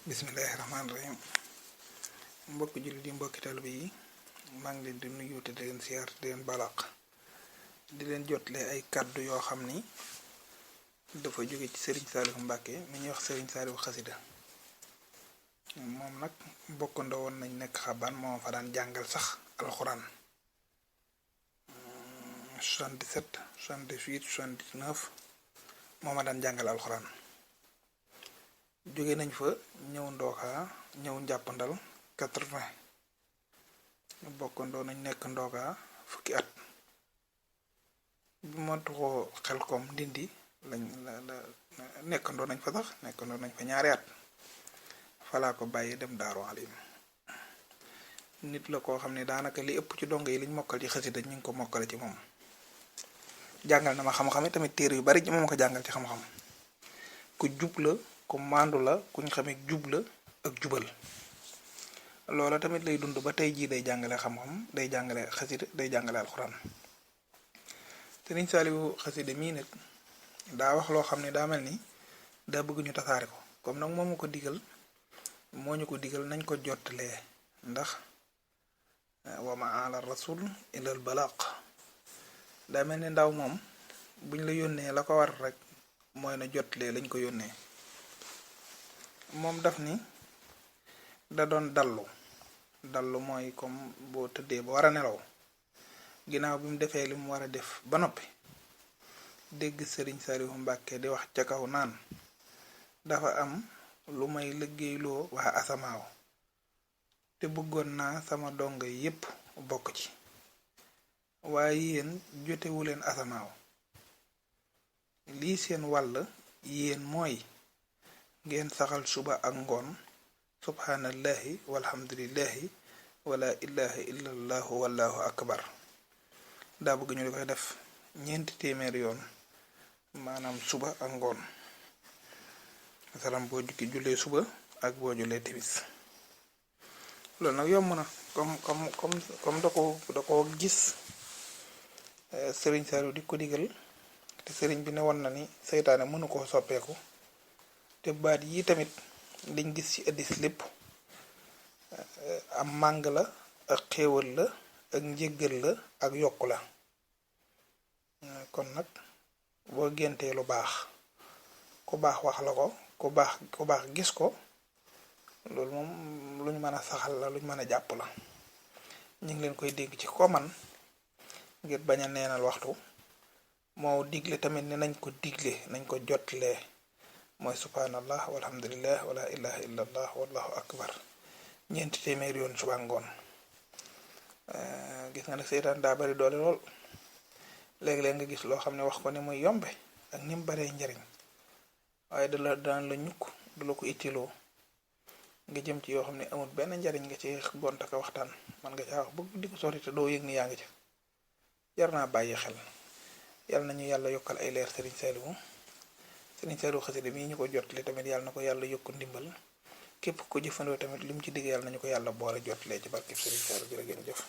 Bismillahirrahmanirrahim. Mbokk jullit yi mbokki taalibe yi maa ngi leen di nuyu te di leen siyaar di leen balaq di leen jotle ay kàddu yoo xam ni dafa jóge ci Serigne Saliou Mbacke mi ñuy wax Serigne Saliou xasida moom nag bokkandoo woon nañ nekk xabaan moo fa daan jàngal sax alxuraan 77 78 79 moo ma daan jàngal alxuraan. jóge nañ fa ñëw ndooka ñëw njàppandal 80 bokkandoo nañ nekk ndooka fukki at bi ma tuxoo xel koom ndindi lañ la nekkandoo nañ fa sax nekkandoo nañ fa ñaari at falaa ko bàyyi dem Daaru Alim nit la koo xam ne daanaka li ëpp ci dongo yi liñ mokkal ci xasida ñu ngi ko mokkale ci moom jàngal na ma xam-xam tamit téere yu bari ci moom ko jàngal ci xam-xam ku jub la ku mandu la kuñ xamee jub la ak jubal loola tamit lay dund ba tey jii day jàngale xam-xam day jàngale xasida day jàngale alxuraan Serigne Saliou xasida mii nag daa wax loo xam ne daa mel ni daa bëgg ñu tasaare ko comme nag moo ñu ko digal nañ ko jottalee ndax wa ma ala rasul ilal balaq daa mel ni ndaw moom buñ la yónnee la ko war rek mooy na jottalee lañ ko yónnee moom daf ni da doon dallu mooy comme boo tëddee ba war a nelaw ginnaaw bi mu defee li mu war a def ba noppi dégg Serigne Saliou Mbacke di wax ca kaw naan dafa am lu may liggéeyloo waa asamaaw te bëggoon naa sama dongo yépp bokk ci waaye yéen jotewu leen asamaaw lii seen wàll yéen mooy ngeen saxal suba ak ngoon subhanallahi walhamdulillahi wala ilaha illallahu wallahu akbar daa bëgg ñu di koy def 400 yoon maanaam suba ak ngoon masalam boo jukki jullee suba ak boo jullee timis loolu nag yomb na comme da ko gis Serigne Saliou di ko digal te Serigne bi ne woon na ni seytaane mënu koo soppeeku te baat yi tamit liñ gis ci addis lépp am màng la ak xéewal la ak njéggal la ak yokku la kon nag boo géntee lu baax ku baax wax la ko ku baax gis ko loolu moom luñ mën a saxal la luñ mën a jàpp la ñu ngi leen koy dégg ci ko man ngir bañ a neenal waxtu moo digle tamit ne nañ ko digle nañ ko jotlee mooy subhanallah walhamdulillah wala ilaha illallah wallahu akbar 400 yoon suba ngoon gis nga nag seytaan daa bari doole lool léeg-léeg nga gis loo xam ne wax ko ni muy yombe ak ni mu baree njariñ waaye daan la ñukk du la ko ittiloo nga jëm ci yoo xam ne amul benn njariñ nga ci gonta ka waxtaan man nga caa wax bëgg di ko sori te doo yëg ni yaa ngi ci jar naa bàyyi xel yàlla nañu yàlla yokkal ay leer Serigne Saliou xasida mii ñu ko jottali tamit yàlla na ko yàlla yokk ndimbal képp ko jëfandoo tamit li mu ci digg yàlla nañu ko yàlla boole jottalee ci barkeb Serigne Saliou jërë ngeen jëf